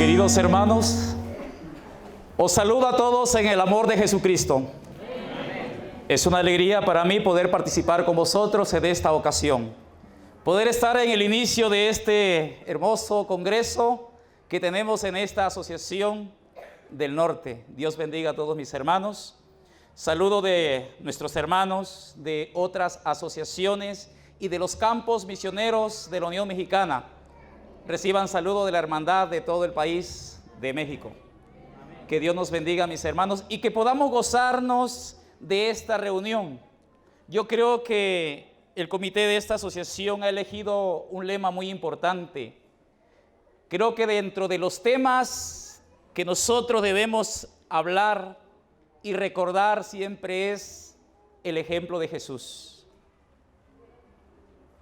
Queridos hermanos, os saludo a todos en el amor de Jesucristo. Es una alegría para mí poder participar con vosotros en esta ocasión, poder estar en el inicio de este hermoso congreso que tenemos en esta asociación del norte. Dios bendiga a todos mis hermanos. Saludo de nuestros hermanos de otras asociaciones y de los campos misioneros de la Unión Mexicana. Reciban saludo de la hermandad de todo el país de México. Que Dios nos bendiga, mis hermanos, y que podamos gozarnos de esta reunión. Yo creo que el comité de esta asociación ha elegido un lema muy importante. Creo que dentro de los temas que nosotros debemos hablar y recordar siempre es el ejemplo de Jesús.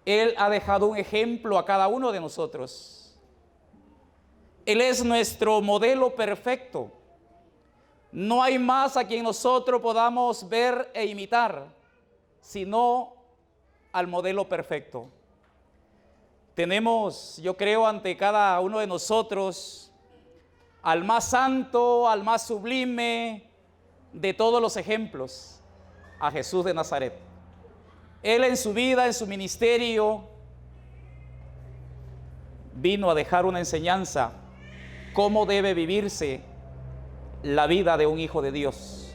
Él ha dejado un ejemplo a cada uno de nosotros. Él es nuestro modelo perfecto. No hay más a quien nosotros podamos ver e imitar, sino al modelo perfecto. Tenemos, yo creo, ante cada uno de nosotros al más santo, al más sublime de todos los ejemplos, a Jesús de Nazaret. Él en su vida, en su ministerio, vino a dejar una enseñanza, cómo debe vivirse la vida de un hijo de Dios.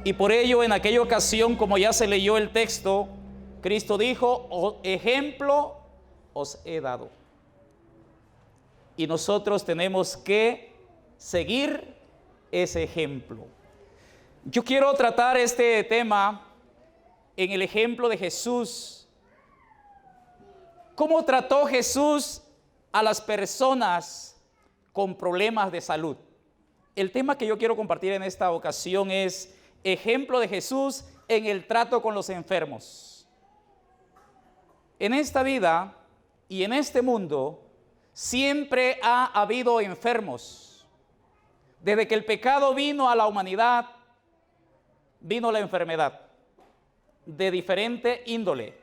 Y por ello, en aquella ocasión, como ya se leyó el texto, Cristo dijo: ejemplo os he dado. Y nosotros tenemos que seguir ese ejemplo. Yo quiero tratar este tema en el ejemplo de Jesús. ¿Cómo trató Jesús a las personas con problemas de salud? El tema que yo quiero compartir en esta ocasión es ejemplo de Jesús en el trato con los enfermos. En esta vida y en este mundo siempre ha habido enfermos. Desde que el pecado vino a la humanidad, vino la enfermedad de diferente índole.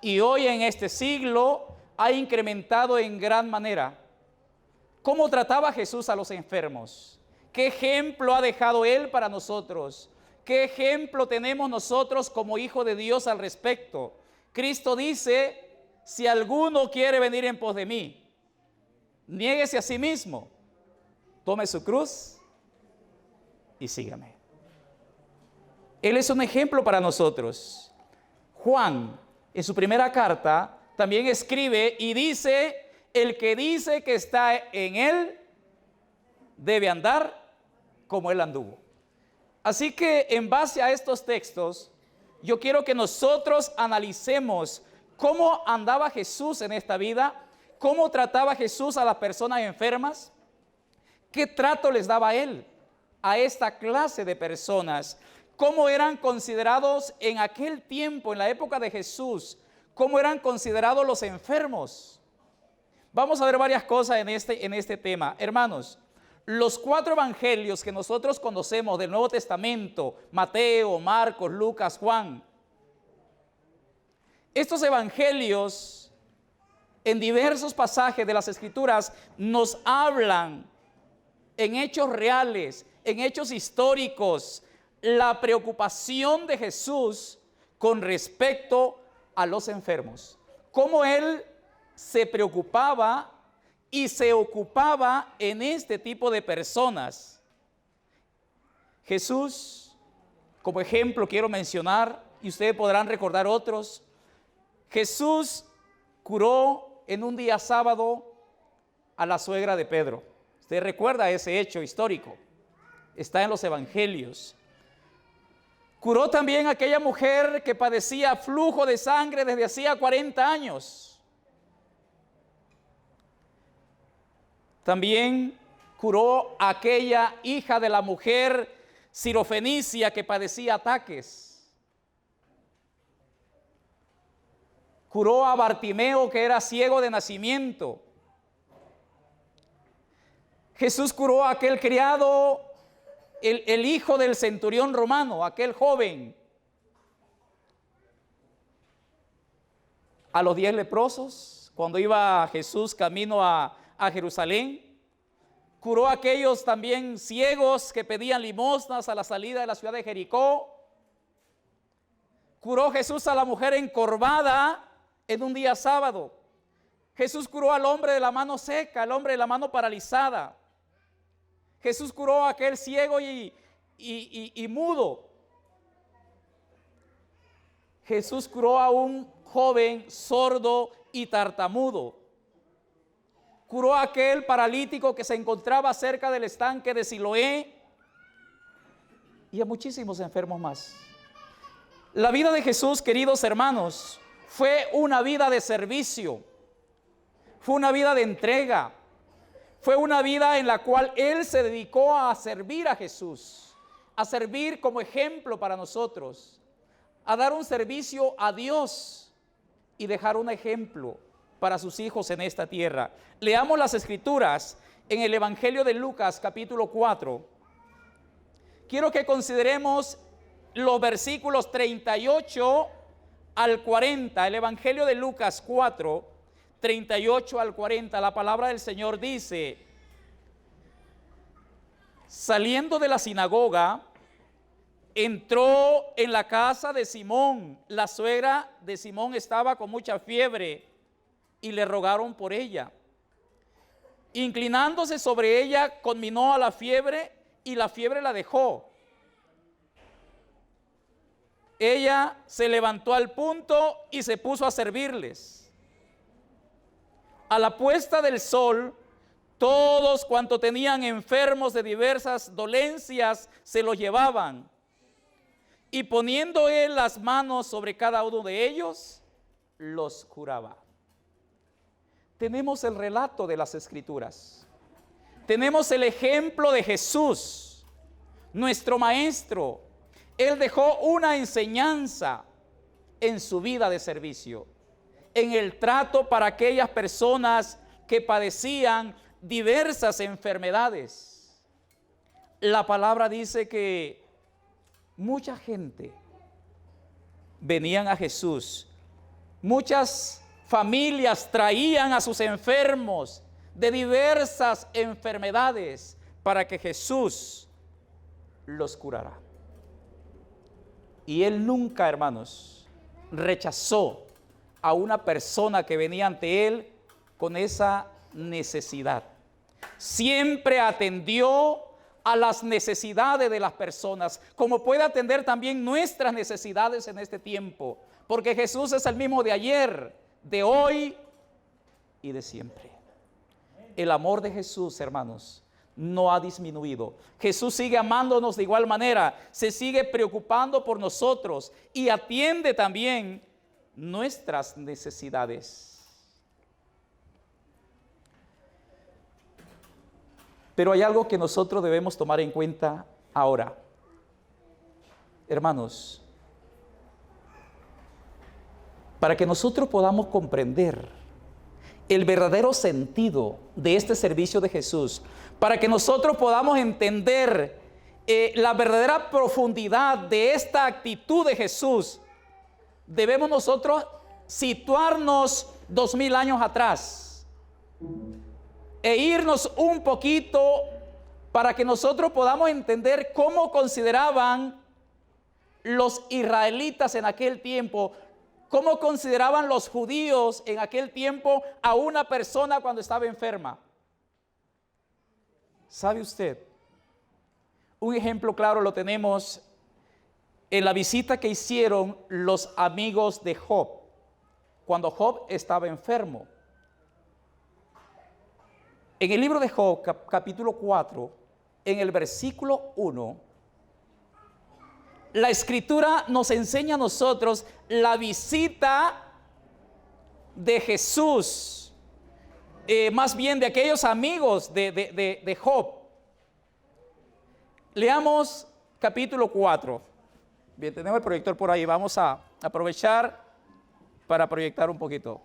Y hoy en este siglo ha incrementado en gran manera. ¿Cómo trataba Jesús a los enfermos? ¿Qué ejemplo ha dejado Él para nosotros? ¿Qué ejemplo tenemos nosotros como hijos de Dios al respecto? Cristo dice: si alguno quiere venir en pos de mí, niéguese a sí mismo, tome su cruz y sígame. Él es un ejemplo para nosotros. Juan, en su primera carta, también escribe y dice: el que dice que está en Él, debe andar como Él anduvo. Así que en base a estos textos, yo quiero que nosotros analicemos cómo andaba Jesús en esta vida, cómo trataba Jesús a las personas enfermas, qué trato les daba Él a esta clase de personas, cómo eran considerados en aquel tiempo, en la época de Jesús, cómo eran considerados los enfermos. Vamos a ver varias cosas en este tema. Hermanos, los 4 evangelios que nosotros conocemos del Nuevo Testamento, Mateo, Marcos, Lucas, Juan, estos evangelios en diversos pasajes de las Escrituras nos hablan en hechos reales, en hechos históricos, la preocupación de Jesús con respecto a los enfermos. Cómo Él se preocupaba y se ocupaba en este tipo de personas. Jesús, como ejemplo quiero mencionar, y ustedes podrán recordar otros. Jesús curó en un día sábado a la suegra de Pedro. Usted recuerda ese hecho histórico, está en los evangelios. Curó también a aquella mujer que padecía flujo de sangre desde hacía 40 años. También curó a aquella hija de la mujer sirofenicia que padecía ataques. Curó a Bartimeo, que era ciego de nacimiento. Jesús curó a aquel criado, el hijo del centurión romano, aquel joven. A los 10 leprosos, cuando iba Jesús camino a Jerusalén, Curó a aquellos también ciegos que pedían limosnas a la salida de la ciudad de Jericó. Curó Jesús a la mujer encorvada en un día sábado. Jesús curó al hombre de la mano seca, al hombre de la mano paralizada. Jesús curó a aquel ciego y mudo. Jesús curó a un joven sordo y tartamudo. Curó a aquel paralítico que se encontraba cerca del estanque de Siloé y a muchísimos enfermos más. La vida de Jesús, queridos hermanos, fue una vida de servicio, fue una vida de entrega, fue una vida en la cual Él se dedicó a servir a Jesús, a servir como ejemplo para nosotros, a dar un servicio a Dios y dejar un ejemplo para sus hijos en esta tierra. Leamos las escrituras en el Evangelio de Lucas capítulo 4. Quiero que consideremos los versículos 38 al 40. El Evangelio de Lucas 4, 38 al 40. La palabra del Señor dice: saliendo de la sinagoga, entró en la casa de Simón. La suegra de Simón estaba con mucha fiebre y le rogaron por ella. Inclinándose sobre ella, conminó a la fiebre y la fiebre la dejó. Ella se levantó al punto y se puso a servirles. A la puesta del sol, todos cuantos tenían enfermos de diversas dolencias se los llevaban. Y poniendo él las manos sobre cada uno de ellos, los curaba. Tenemos el relato de las Escrituras. Tenemos el ejemplo de Jesús, nuestro Maestro. Él dejó una enseñanza en su vida de servicio, en el trato para aquellas personas que padecían diversas enfermedades. La palabra dice que mucha gente venían a Jesús, muchas familias traían a sus enfermos de diversas enfermedades para que Jesús los curara. Y Él nunca, hermanos, rechazó a una persona que venía ante Él con esa necesidad. Siempre atendió a las necesidades de las personas, como puede atender también nuestras necesidades en este tiempo, porque Jesús es el mismo de ayer, de hoy y de siempre. El amor de Jesús, hermanos, no ha disminuido. Jesús sigue amándonos de igual manera, se sigue preocupando por nosotros y atiende también nuestras necesidades. Pero hay algo que nosotros debemos tomar en cuenta ahora. Hermanos, para que nosotros podamos comprender el verdadero sentido de este servicio de Jesús, para que nosotros podamos entender la verdadera profundidad de esta actitud de Jesús, debemos nosotros situarnos 2000 años atrás e irnos un poquito para que nosotros podamos entender cómo consideraban los israelitas en aquel tiempo, cómo consideraban los judíos en aquel tiempo a una persona cuando estaba enferma. ¿Sabe usted? Un ejemplo claro lo tenemos en la visita que hicieron los amigos de Job, cuando Job estaba enfermo. En el libro de Job, capítulo 4, en el versículo 1, la Escritura nos enseña a nosotros la visita de Jesús, más bien de aquellos amigos de Job. Leamos capítulo 4. Bien, tenemos el proyector por ahí, vamos a aprovechar para proyectar un poquito.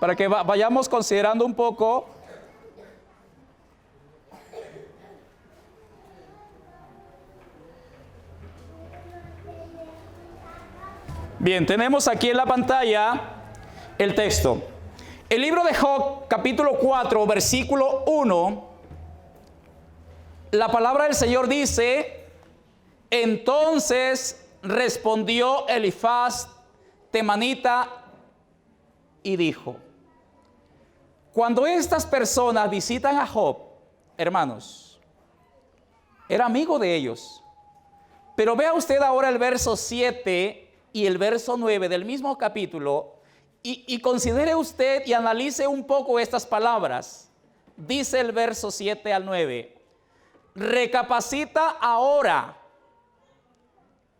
Para que vayamos considerando un poco bien, tenemos aquí en la pantalla el texto. El libro de Job, capítulo 4, versículo 1, la palabra del Señor dice: entonces respondió Elifaz temanita y dijo. Cuando estas personas visitan a Job, hermanos, era amigo de ellos. Pero vea usted ahora el verso 7 y el verso 9 del mismo capítulo y considere usted y analice un poco estas palabras. Dice el verso 7 al 9: recapacita ahora,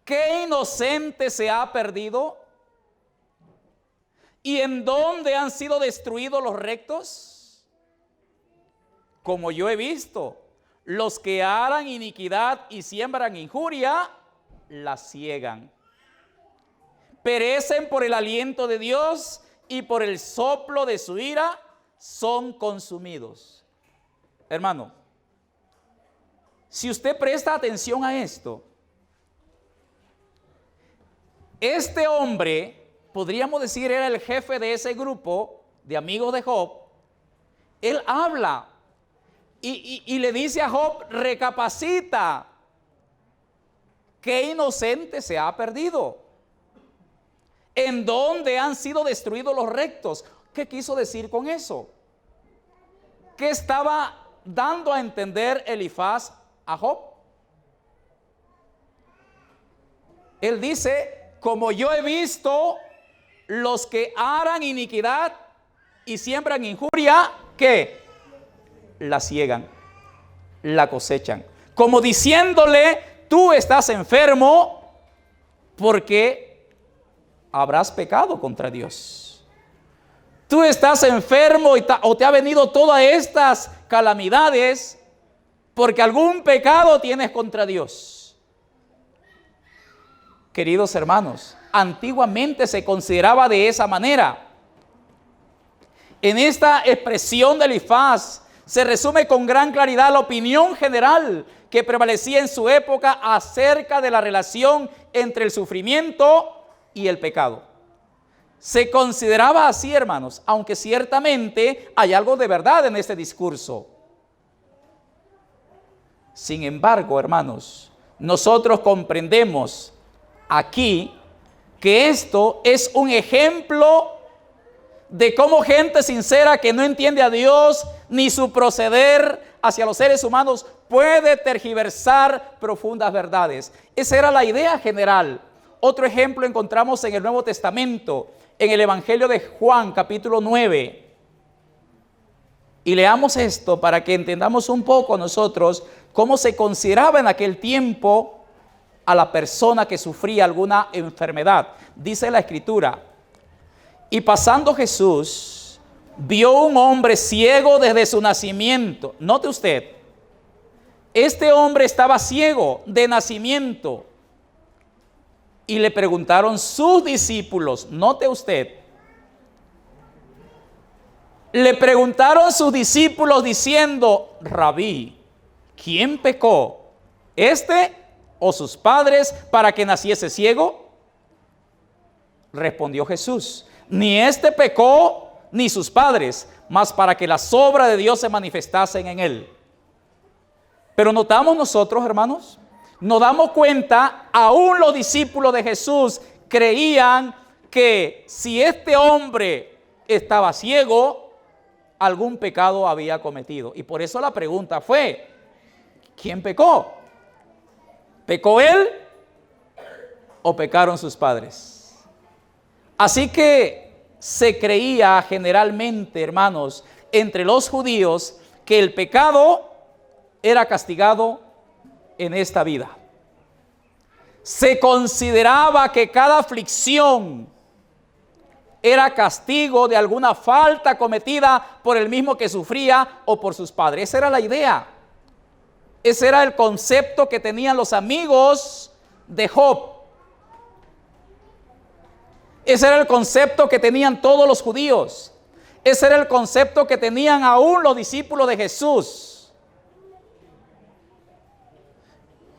¿qué inocente se ha perdido? ¿Y en dónde han sido destruidos los rectos? Como yo he visto, los que harán iniquidad y siembran injuria, la ciegan. Perecen por el aliento de Dios y por el soplo de su ira son consumidos. Hermano, si usted presta atención a esto, este hombre, podríamos decir, era el jefe de ese grupo de amigos de Job. Él habla y le dice a Job: recapacita, ¿qué inocente se ha perdido? ¿En dónde han sido destruidos los rectos? ¿Qué quiso decir con eso? ¿Qué estaba dando a entender Elifaz a Job? Él dice: como yo he visto, los que harán iniquidad y siembran injuria, ¿qué? La ciegan, la cosechan. Como diciéndole: tú estás enfermo porque habrás pecado contra Dios. Tú estás enfermo o te ha venido todas estas calamidades porque algún pecado tienes contra Dios. Queridos hermanos, antiguamente se consideraba de esa manera. En esta expresión de Elifaz se resume con gran claridad la opinión general que prevalecía en su época acerca de la relación entre el sufrimiento y el pecado. Se consideraba así, hermanos, aunque ciertamente hay algo de verdad en este discurso. Sin embargo, hermanos, nosotros comprendemos aquí que esto es un ejemplo de cómo gente sincera que no entiende a Dios ni su proceder hacia los seres humanos puede tergiversar profundas verdades. Esa era la idea general. Otro ejemplo encontramos en el Nuevo Testamento, en el Evangelio de Juan, capítulo 9. Y leamos esto para que entendamos un poco nosotros cómo se consideraba en aquel tiempo a la persona que sufría alguna enfermedad. Dice la Escritura: y pasando Jesús, vio un hombre ciego desde su nacimiento. Note usted, este hombre estaba ciego de nacimiento. Y le preguntaron sus discípulos, note usted, le preguntaron sus discípulos diciendo: Rabí, ¿quién pecó, este o sus padres, para que naciese ciego? Respondió Jesús: ni este pecó ni sus padres, mas para que las obras de Dios se manifestasen en él. Pero notamos nosotros, hermanos, nos damos cuenta, aún los discípulos de Jesús creían que si este hombre estaba ciego, algún pecado había cometido. Y por eso la pregunta fue: ¿quién pecó? ¿Pecó él o pecaron sus padres? Así que se creía generalmente, hermanos, entre los judíos que el pecado era castigado en esta vida. Se consideraba que cada aflicción era castigo de alguna falta cometida por el mismo que sufría o por sus padres. Esa era la idea. Ese era el concepto que tenían los amigos de Job. Ese era el concepto que tenían todos los judíos. Ese era el concepto que tenían aún los discípulos de Jesús.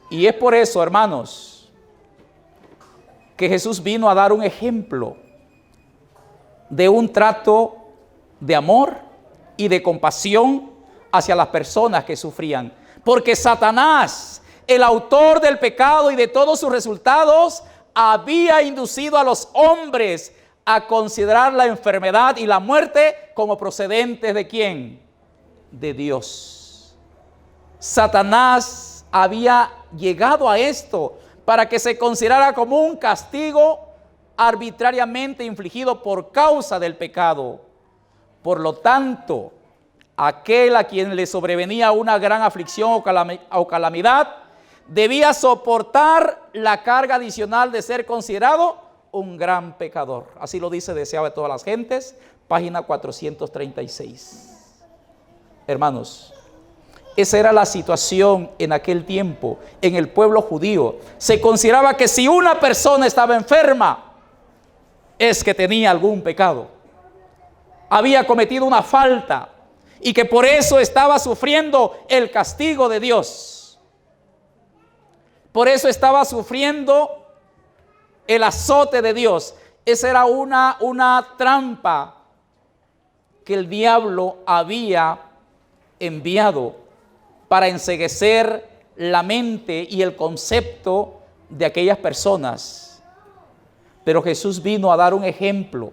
Y es por eso, hermanos, que Jesús vino a dar un ejemplo de un trato de amor y de compasión hacia las personas que sufrían. Porque Satanás, el autor del pecado y de todos sus resultados, había inducido a los hombres a considerar la enfermedad y la muerte como procedentes ¿de quién? De Dios. Satanás había llegado a esto para que se considerara como un castigo arbitrariamente infligido por causa del pecado. Por lo tanto, aquel a quien le sobrevenía una gran aflicción o calamidad, debía soportar la carga adicional de ser considerado un gran pecador. Así lo dice Deseado de todas las gentes, página 436. Hermanos, esa era la situación en aquel tiempo, en el pueblo judío. Se consideraba que si una persona estaba enferma, es que tenía algún pecado, había cometido una falta y que por eso estaba sufriendo el castigo de Dios. Por eso estaba sufriendo el azote de Dios. Esa era una trampa que el diablo había enviado para enceguecer la mente y el concepto de aquellas personas. Pero Jesús vino a dar un ejemplo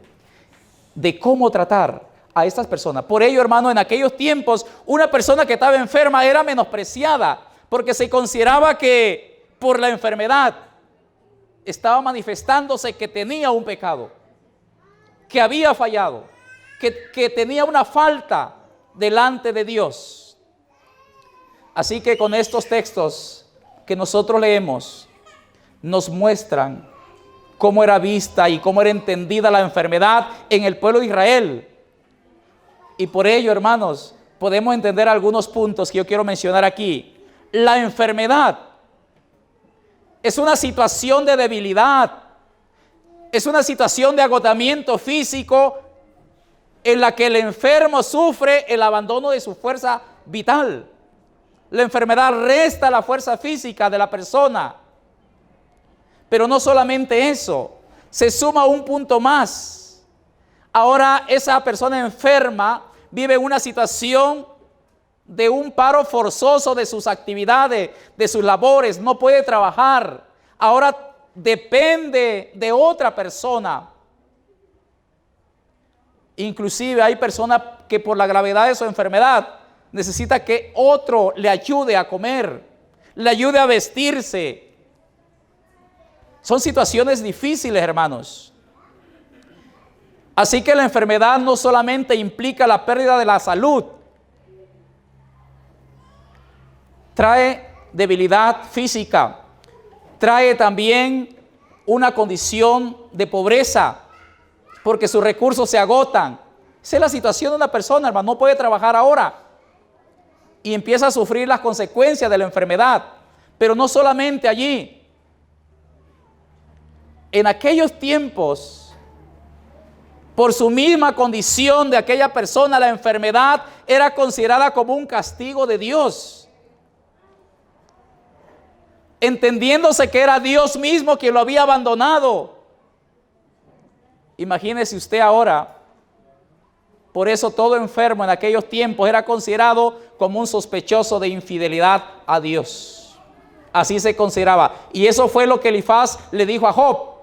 de cómo tratar a estas personas. Por ello, hermano, en aquellos tiempos, una persona que estaba enferma era menospreciada, porque se consideraba que por la enfermedad estaba manifestándose que tenía un pecado, que había fallado, que tenía una falta delante de Dios. Así que con estos textos que nosotros leemos, nos muestran cómo era vista y cómo era entendida la enfermedad en el pueblo de Israel. Y por ello, hermanos, podemos entender algunos puntos que yo quiero mencionar aquí. La enfermedad es una situación de debilidad, es una situación de agotamiento físico en la que el enfermo sufre el abandono de su fuerza vital. La enfermedad resta la fuerza física de la persona. Pero no solamente eso, se suma un punto más. Ahora esa persona enferma vive una situación de un paro forzoso de sus actividades, de sus labores, no puede trabajar. Ahora depende de otra persona. Inclusive hay personas que por la gravedad de su enfermedad necesita que otro le ayude a comer, le ayude a vestirse. Son situaciones difíciles, hermanos. Así que la enfermedad no solamente implica la pérdida de la salud, trae debilidad física, trae también una condición de pobreza, porque sus recursos se agotan. Esa es la situación de una persona, hermano, no puede trabajar ahora y empieza a sufrir las consecuencias de la enfermedad. Pero no solamente allí. En aquellos tiempos, por su misma condición de aquella persona, la enfermedad era considerada como un castigo de Dios, entendiéndose que era Dios mismo quien lo había abandonado. Imagínese usted ahora. Por eso todo enfermo en aquellos tiempos era considerado como un sospechoso de infidelidad a Dios. Así se consideraba. Y eso fue lo que Elifaz le dijo a Job.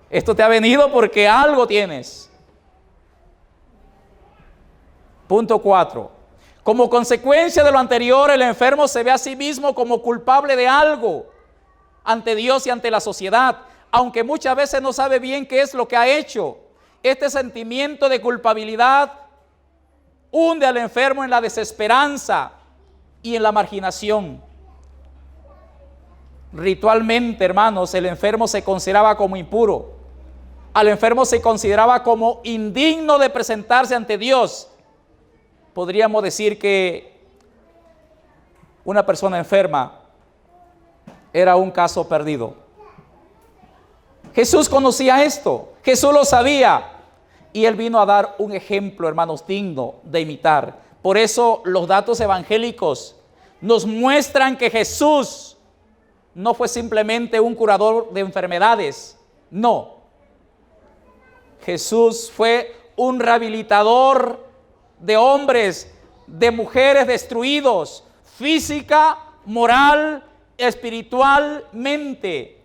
Esto te ha venido porque algo tienes. Punto 4. Como consecuencia de lo anterior, el enfermo se ve a sí mismo como culpable de algo ante Dios y ante la sociedad, aunque muchas veces no sabe bien qué es lo que ha hecho. Este sentimiento de culpabilidad hunde al enfermo en la desesperanza y en la marginación. Ritualmente, hermanos, el enfermo se consideraba como impuro. Al enfermo se consideraba como indigno de presentarse ante Dios. Podríamos decir que una persona enferma era un caso perdido. Jesús conocía esto, Jesús lo sabía, y Él vino a dar un ejemplo, hermanos, digno de imitar. Por eso los datos evangélicos nos muestran que Jesús no fue simplemente un curador de enfermedades, no. Jesús fue un rehabilitador de hombres, de mujeres destruidos, física, moral, espiritualmente.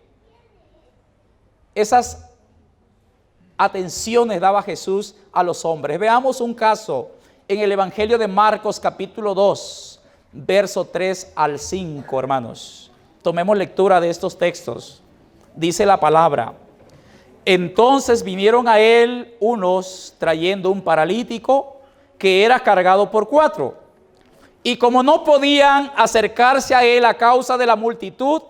Esas atenciones daba Jesús a los hombres. Veamos un caso en el Evangelio de Marcos capítulo 2, verso 3 al 5, hermanos. Tomemos lectura de estos textos. Dice la palabra: entonces vinieron a él unos trayendo un paralítico que era cargado por 4. Y como no podían acercarse a él a causa de la multitud,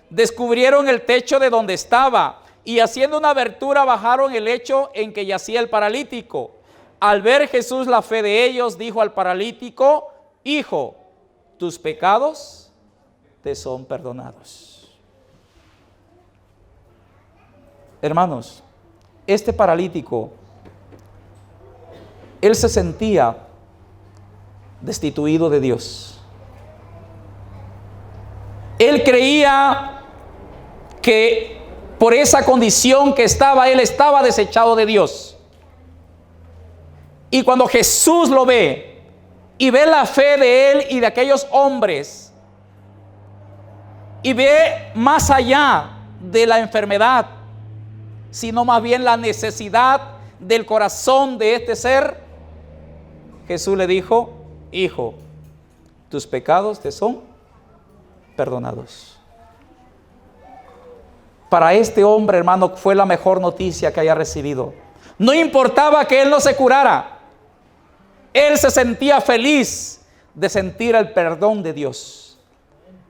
descubrieron el techo de donde estaba y haciendo una abertura bajaron el lecho en que yacía el paralítico. Al ver Jesús la fe de ellos, dijo al paralítico: hijo, tus pecados te son perdonados. Hermanos, este paralítico, él se sentía destituido de Dios. Él creía que por esa condición que estaba, él estaba desechado de Dios. Y cuando Jesús lo ve y ve la fe de él y de aquellos hombres, y ve más allá de la enfermedad, sino más bien la necesidad del corazón de este ser, Jesús le dijo: hijo, tus pecados te son perdonados. Para este hombre, hermano, fue la mejor noticia que haya recibido. No importaba que él no se curara, él se sentía feliz de sentir el perdón de Dios.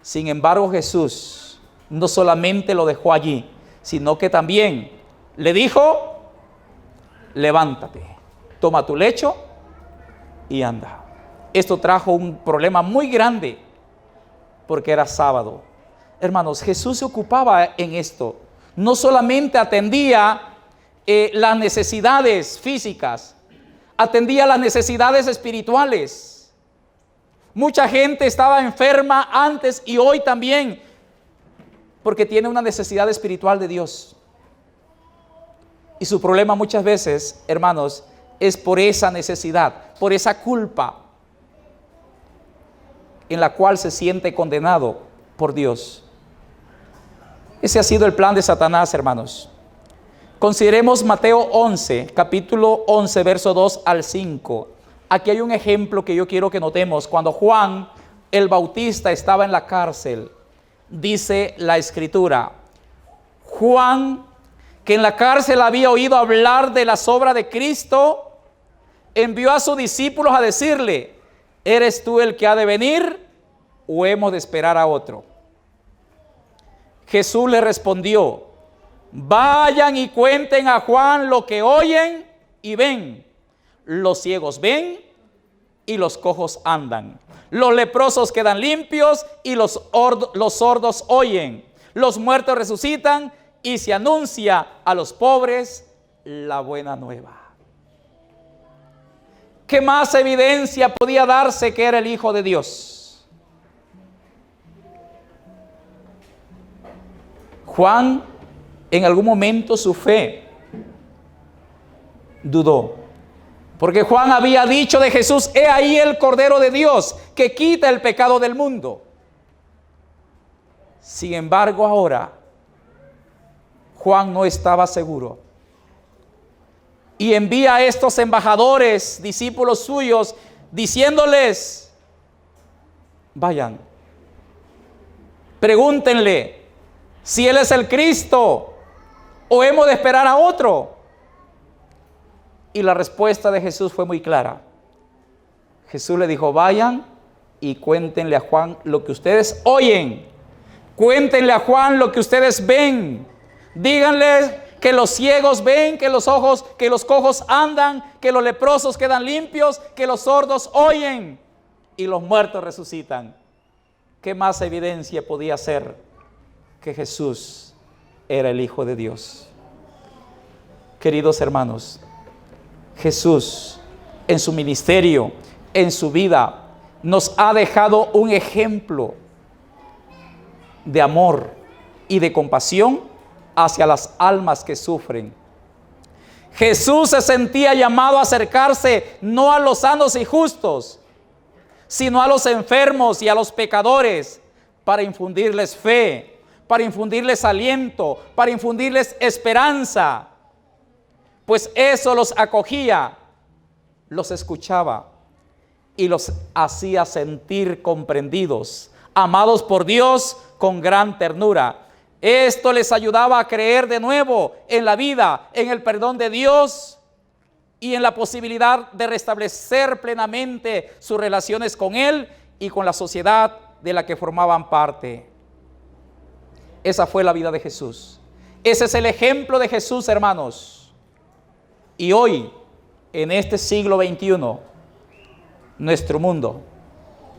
Sin embargo, Jesús no solamente lo dejó allí, sino que también le dijo: levántate, toma tu lecho y anda. Esto trajo un problema muy grande porque era sábado. Hermanos, Jesús se ocupaba en esto. No solamente atendía las necesidades físicas, atendía las necesidades espirituales. Mucha gente estaba enferma antes y hoy también porque tiene una necesidad espiritual de Dios. Y su problema muchas veces, hermanos, es por esa necesidad, por esa culpa en la cual se siente condenado por Dios. Ese ha sido el plan de Satanás, hermanos. Consideremos Mateo 11, capítulo 11, verso 2 al 5. Aquí hay un ejemplo que yo quiero que notemos. Cuando Juan el Bautista estaba en la cárcel, dice la Escritura: Juan, que en la cárcel había oído hablar de las obras de Cristo, envió a sus discípulos a decirle: ¿eres tú el que ha de venir o hemos de esperar a otro? Jesús le respondió: vayan y cuenten a Juan lo que oyen y ven. Los ciegos ven y los cojos andan. Los leprosos quedan limpios y los sordos oyen. Los muertos resucitan y se anuncia a los pobres la buena nueva. ¿Qué más evidencia podía darse que era el Hijo de Dios? Juan, en algún momento su fe dudó, porque Juan había dicho de Jesús: he ahí el Cordero de Dios que quita el pecado del mundo. Sin embargo, ahora Juan no estaba seguro y envía a estos embajadores, discípulos suyos, diciéndoles: vayan, pregúntenle si Él es el Cristo o hemos de esperar a otro. Y la respuesta de Jesús fue muy clara. Jesús le dijo: vayan y cuéntenle a Juan lo que ustedes oyen. Cuéntenle a Juan lo que ustedes ven. Díganle que los ciegos ven, que los cojos andan, que los leprosos quedan limpios, que los sordos oyen y los muertos resucitan. ¿Qué más evidencia podía ser que Jesús era el Hijo de Dios? Queridos hermanos, Jesús en su ministerio, en su vida, nos ha dejado un ejemplo de amor y de compasión hacia las almas que sufren. Jesús se sentía llamado a acercarse no a los sanos y justos, sino a los enfermos y a los pecadores, para infundirles fe, para infundirles aliento, para infundirles esperanza, pues eso los acogía, los escuchaba y los hacía sentir comprendidos, amados por Dios con gran ternura. Esto les ayudaba a creer de nuevo en la vida, en el perdón de Dios y en la posibilidad de restablecer plenamente sus relaciones con Él y con la sociedad de la que formaban parte. Esa fue la vida de Jesús. Ese es el ejemplo de Jesús, hermanos. Y hoy, en este siglo XXI, nuestro mundo,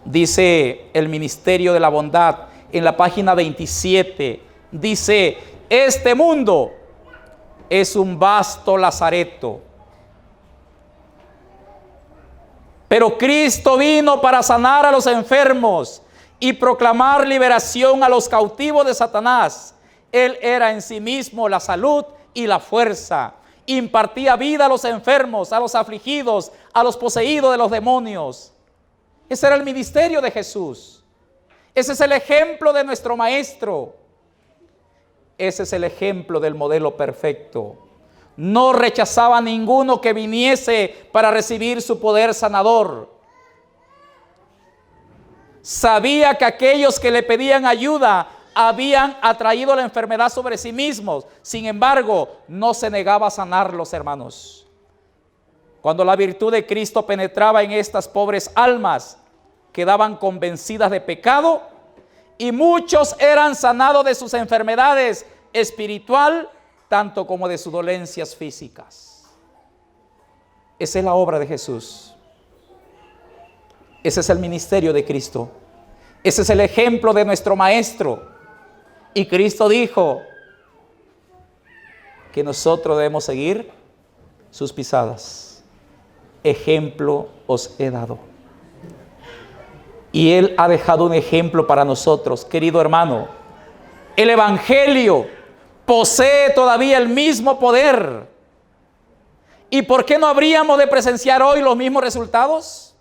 dice el Ministerio de la Bondad en la página 27, dice: este mundo es un vasto lazareto, pero Cristo vino para sanar a los enfermos y proclamar liberación a los cautivos de Satanás. Él era en sí mismo la salud y la fuerza. Impartía vida a los enfermos, a los afligidos, a los poseídos de los demonios. Ese era el ministerio de Jesús. Ese es el ejemplo de nuestro Maestro. Ese es el ejemplo del modelo perfecto. No rechazaba a ninguno que viniese para recibir su poder sanador. Sabía que aquellos que le pedían ayuda habían atraído la enfermedad sobre sí mismos. Sin embargo, no se negaba a sanarlos, hermanos. Cuando la virtud de Cristo penetraba en estas pobres almas, quedaban convencidas de pecado y muchos eran sanados de sus enfermedades espiritual, tanto como de sus dolencias físicas. Esa es la obra de Jesús. Ese es el ministerio de Cristo. Ese es el ejemplo de nuestro Maestro. Y Cristo dijo que nosotros debemos seguir sus pisadas. Ejemplo os he dado. Y Él ha dejado un ejemplo para nosotros, querido hermano. El Evangelio posee todavía el mismo poder. ¿Y por qué no habríamos de presenciar hoy los mismos resultados?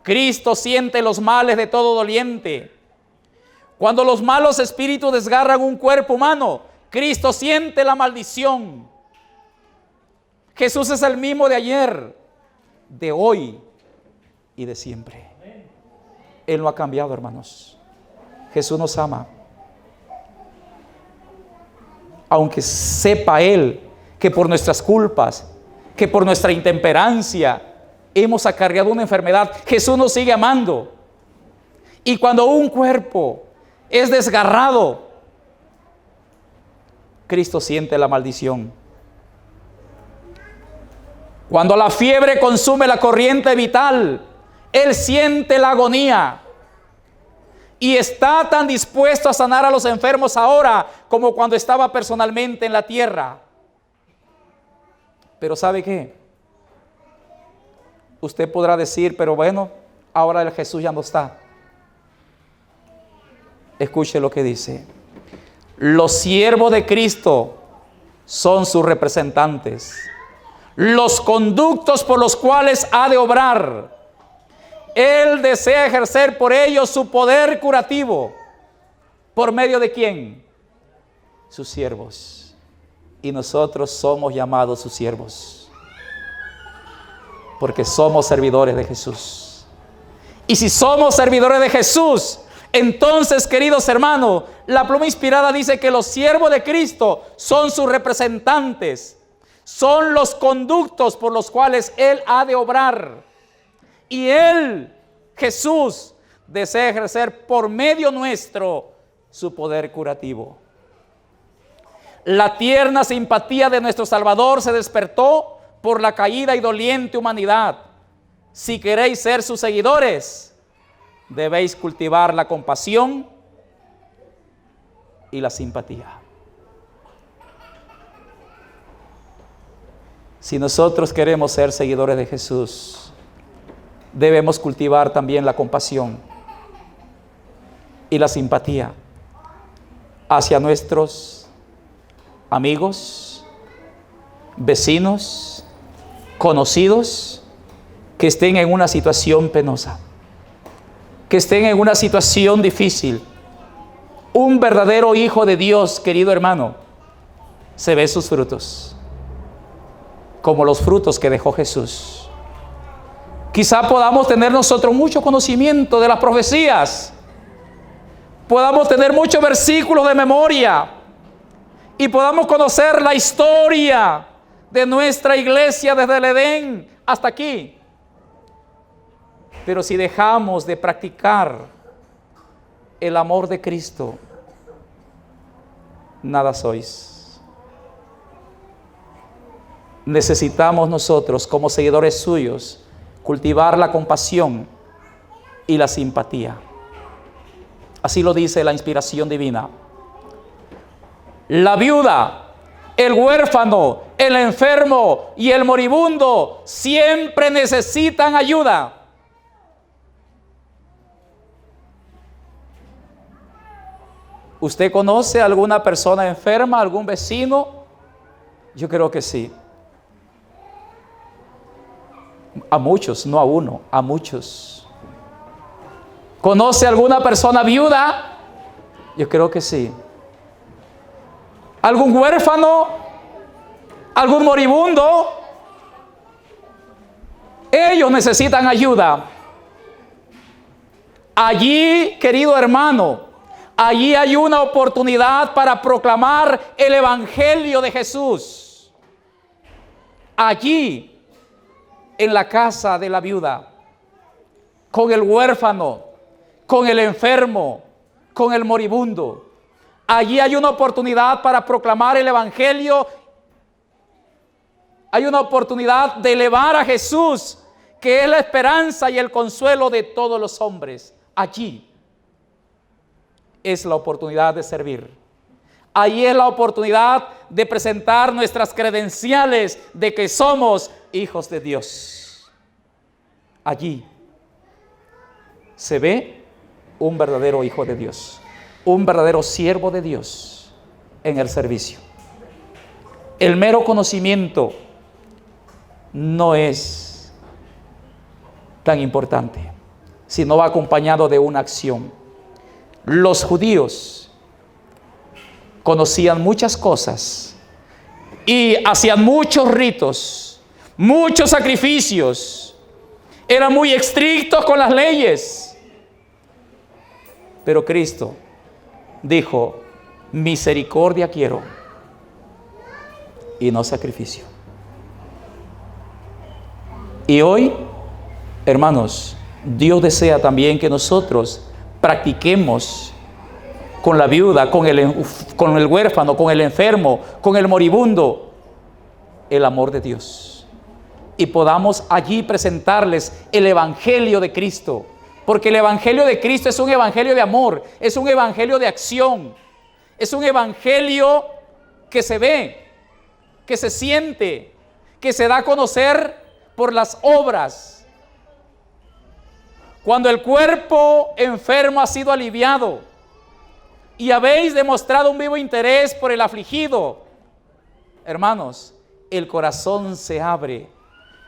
Cristo siente los males de todo doliente. Cuando los malos espíritus desgarran un cuerpo humano, Cristo siente la maldición. Jesús es el mismo de ayer, de hoy y de siempre. Él no ha cambiado, hermanos. Jesús nos ama. Aunque sepa Él que por nuestras culpas, que por nuestra intemperancia hemos acarreado una enfermedad, Jesús nos sigue amando. Y cuando un cuerpo es desgarrado, Cristo siente la maldición. Cuando la fiebre consume la corriente vital, Él siente la agonía. Y está tan dispuesto a sanar a los enfermos ahora como cuando estaba personalmente en la tierra. Pero ¿sabe qué? Usted podrá decir, pero bueno, ahora el Jesús ya no está. Escuche lo que dice. Los siervos de Cristo son sus representantes. Los conductos por los cuales ha de obrar. Él desea ejercer por ellos su poder curativo. ¿Por medio de quién? Sus siervos. Y nosotros somos llamados sus siervos. Porque somos servidores de Jesús. Y si somos servidores de Jesús, entonces, queridos hermanos, la pluma inspirada dice que los siervos de Cristo son sus representantes. Son los conductos por los cuales Él ha de obrar. Y Él, Jesús, desea ejercer por medio nuestro su poder curativo. La tierna simpatía de nuestro Salvador se despertó por la caída y doliente humanidad. Si queréis ser sus seguidores, debéis cultivar la compasión y la simpatía. Si nosotros queremos ser seguidores de Jesús, debemos cultivar también la compasión y la simpatía hacia nuestros amigos, vecinos, conocidos, que estén en una situación penosa, que estén en una situación difícil. Un verdadero hijo de Dios, querido hermano, se ve sus frutos, como los frutos que dejó Jesús. Quizá podamos tener nosotros mucho conocimiento de las profecías, podamos tener muchos versículos de memoria y podamos conocer la historia de nuestra iglesia desde el Edén hasta aquí. Pero si dejamos de practicar el amor de Cristo, nada sois. Necesitamos nosotros, como seguidores suyos, cultivar la compasión y la simpatía. Así lo dice la inspiración divina. La viuda, el huérfano, el enfermo y el moribundo siempre necesitan ayuda. ¿Usted conoce a alguna persona enferma, algún vecino? Yo creo que sí. A muchos, no a uno, a muchos. ¿Conoce a alguna persona viuda? Yo creo que sí. ¿Algún huérfano? ¿Algún moribundo? Ellos necesitan ayuda. Allí, querido hermano, allí hay una oportunidad para proclamar el Evangelio de Jesús. Allí, en la casa de la viuda, con el huérfano, con el enfermo, con el moribundo. Allí hay una oportunidad para proclamar el Evangelio. Hay una oportunidad de elevar a Jesús, que es la esperanza y el consuelo de todos los hombres. Allí es la oportunidad de servir. Ahí es la oportunidad de presentar nuestras credenciales de que somos hijos de Dios. Allí se ve un verdadero hijo de Dios, un verdadero siervo de Dios en el servicio. El mero conocimiento no es tan importante si no va acompañado de una acción. Los judíos conocían muchas cosas y hacían muchos ritos, muchos sacrificios, eran muy estrictos con las leyes. Pero Cristo dijo: misericordia quiero y no sacrificio. Y hoy, hermanos, Dios desea también que nosotros practiquemos con la viuda, con el huérfano, con el enfermo, con el moribundo, el amor de Dios. Y podamos allí presentarles el Evangelio de Cristo. Porque el Evangelio de Cristo es un Evangelio de amor, es un Evangelio de acción, es un Evangelio que se ve, que se siente, que se da a conocer por las obras. Cuando el cuerpo enfermo ha sido aliviado y habéis demostrado un vivo interés por el afligido, hermanos, el corazón se abre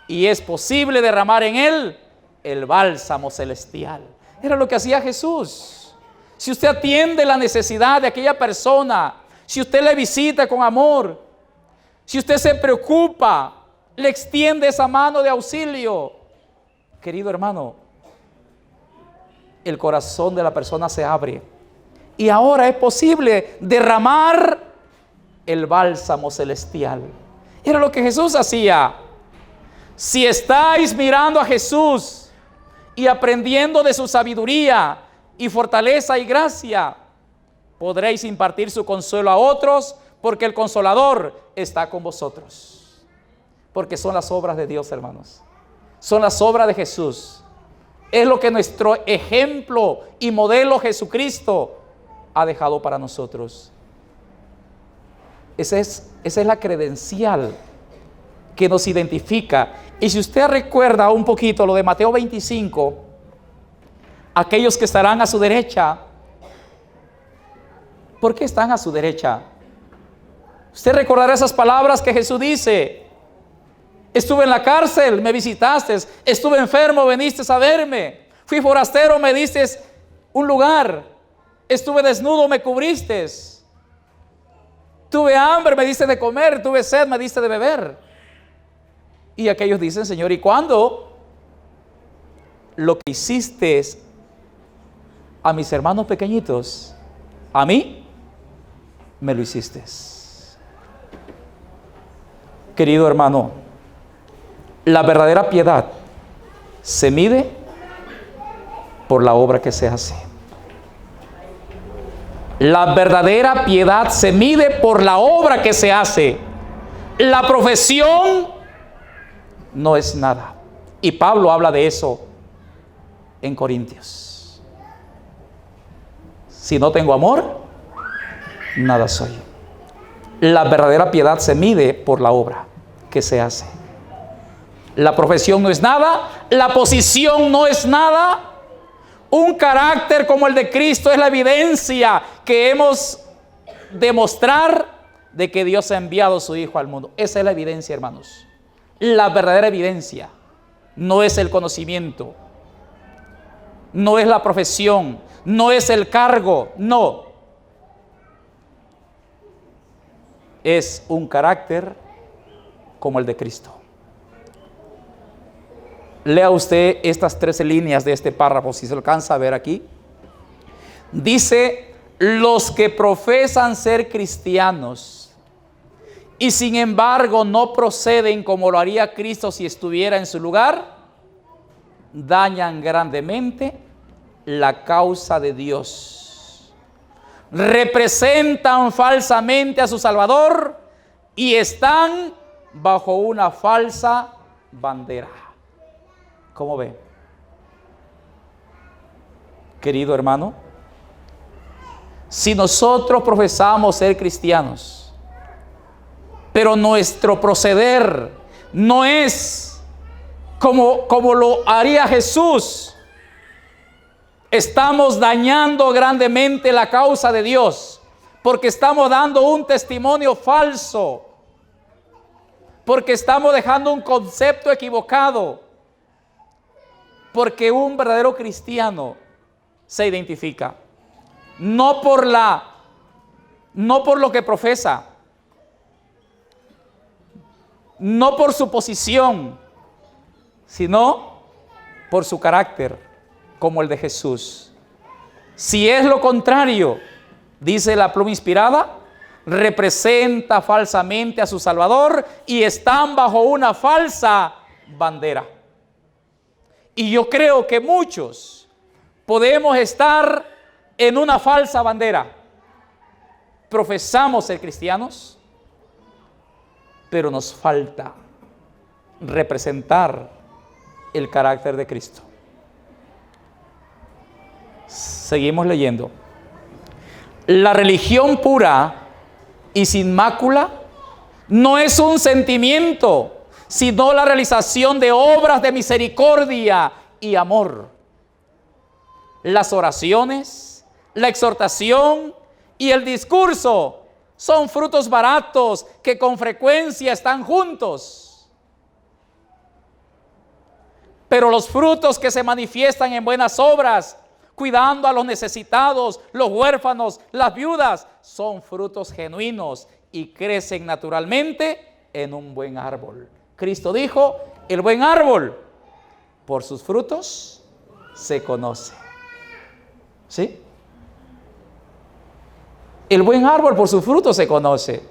y es posible derramar en él el bálsamo celestial. Era lo que hacía Jesús. Si usted atiende la necesidad de aquella persona, si usted le visita con amor, si usted se preocupa, le extiende esa mano de auxilio, querido hermano, el corazón de la persona se abre. Y ahora es posible derramar el bálsamo celestial. Era lo que Jesús hacía. Si estáis mirando a Jesús y aprendiendo de su sabiduría y fortaleza y gracia, podréis impartir su consuelo a otros, porque el Consolador está con vosotros. Porque son las obras de Dios, hermanos. Son las obras de Jesús. Es lo que nuestro ejemplo y modelo Jesucristo ha dejado para nosotros. Esa es la credencial que nos identifica. Y si usted recuerda un poquito lo de Mateo 25, aquellos que estarán a su derecha, ¿por qué están a su derecha? Usted recordará esas palabras que Jesús dice: estuve en la cárcel, me visitaste; estuve enfermo, viniste a verme; fui forastero, me diste un lugar; estuve desnudo, me cubriste; tuve hambre, me diste de comer; tuve sed, me diste de beber. Y aquellos dicen: Señor, ¿y cuándo lo que hiciste a mis hermanos pequeñitos, a mí me lo hiciste? Querido hermano, la verdadera piedad se mide por la obra que se hace. La verdadera piedad se mide por la obra que se hace. La profesión no es nada. Y Pablo habla de eso en Corintios. Si no tengo amor, nada soy. La verdadera piedad se mide por la obra que se hace. La profesión no es nada, la posición no es nada. Un carácter como el de Cristo es la evidencia que hemos de mostrar de que Dios ha enviado a su Hijo al mundo. Esa es la evidencia, hermanos. La verdadera evidencia no es el conocimiento, no es la profesión, no es el cargo, no. Es un carácter como el de Cristo. Lea usted estas 13 líneas de este párrafo, si se alcanza a ver aquí. Dice: los que profesan ser cristianos y sin embargo no proceden como lo haría Cristo si estuviera en su lugar, dañan grandemente la causa de Dios. Representan falsamente a su Salvador y están bajo una falsa bandera. ¿Cómo ve? Querido hermano, si nosotros profesamos ser cristianos, pero nuestro proceder no es como lo haría Jesús, estamos dañando grandemente la causa de Dios, porque estamos dando un testimonio falso, porque estamos dejando un concepto equivocado. Porque un verdadero cristiano se identifica no por lo que profesa, no por su posición, sino por su carácter, como el de Jesús. Si es lo contrario, dice la pluma inspirada, representa falsamente a su Salvador y están bajo una falsa bandera. Y yo creo que muchos podemos estar en una falsa bandera. Profesamos ser cristianos, pero nos falta representar el carácter de Cristo. Seguimos leyendo. La religión pura y sin mácula no es un sentimiento, sino la realización de obras de misericordia y amor. Las oraciones, la exhortación y el discurso son frutos baratos que con frecuencia están juntos. Pero los frutos que se manifiestan en buenas obras, cuidando a los necesitados, los huérfanos, las viudas, son frutos genuinos y crecen naturalmente en un buen árbol. Cristo dijo: el buen árbol por sus frutos se conoce. ¿Sí? El buen árbol por sus frutos se conoce.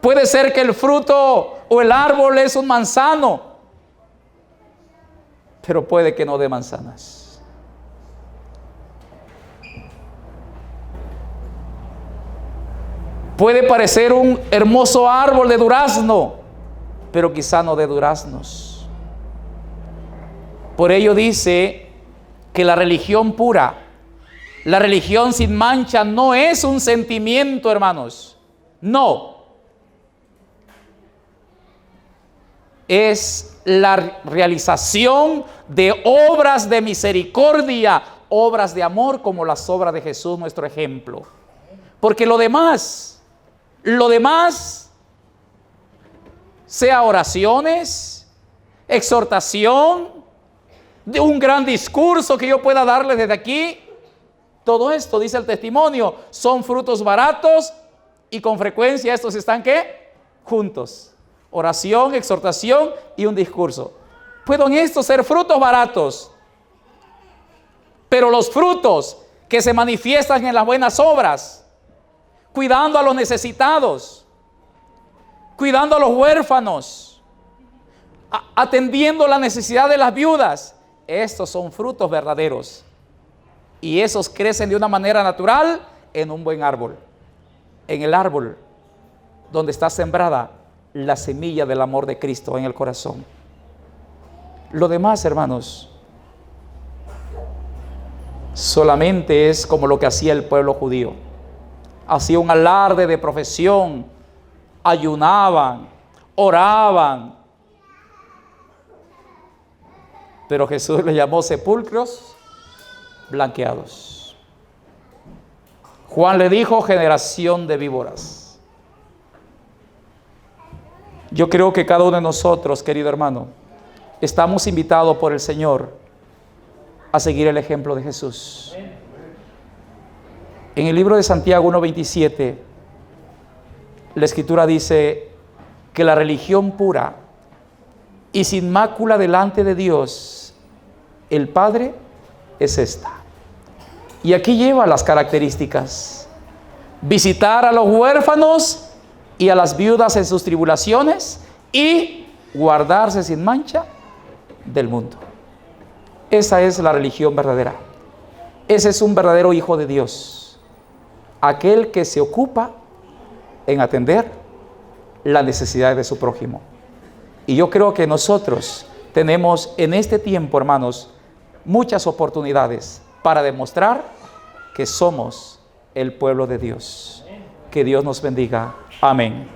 Puede ser que el fruto o el árbol es un manzano, pero puede que no dé manzanas. Puede parecer un hermoso árbol de durazno, pero quizá no de duraznos. Por ello dice que la religión pura, la religión sin mancha, no es un sentimiento, hermanos. No. Es la realización de obras de misericordia, obras de amor, como las obras de Jesús, nuestro ejemplo. Porque lo demás Lo demás, sea oraciones, exhortación, de un gran discurso que yo pueda darles desde aquí, todo esto, dice el testimonio, son frutos baratos y con frecuencia estos están ¿qué? Juntos. Oración, exhortación y un discurso. Pueden estos ser frutos baratos, pero los frutos que se manifiestan en las buenas obras, cuidando a los necesitados, cuidando a los huérfanos, atendiendo la necesidad de las viudas, estos son frutos verdaderos. Y esos crecen de una manera natural en un buen árbol. En el árbol donde está sembrada la semilla del amor de Cristo en el corazón. Lo demás, hermanos, solamente es como lo que hacía el pueblo judío. Hacía un alarde de profesión, ayunaban, oraban. Pero Jesús le llamó sepulcros blanqueados. Juan le dijo generación de víboras. Yo creo que cada uno de nosotros, querido hermano, estamos invitados por el Señor a seguir el ejemplo de Jesús. En el libro de Santiago 1:27, la Escritura dice que la religión pura y sin mácula delante de Dios, el Padre, es esta. Y aquí lleva las características: visitar a los huérfanos y a las viudas en sus tribulaciones y guardarse sin mancha del mundo. Esa es la religión verdadera. Ese es un verdadero hijo de Dios, aquel que se ocupa en atender las necesidades de su prójimo. Y yo creo que nosotros tenemos en este tiempo, hermanos, muchas oportunidades para demostrar que somos el pueblo de Dios. Que Dios nos bendiga. Amén.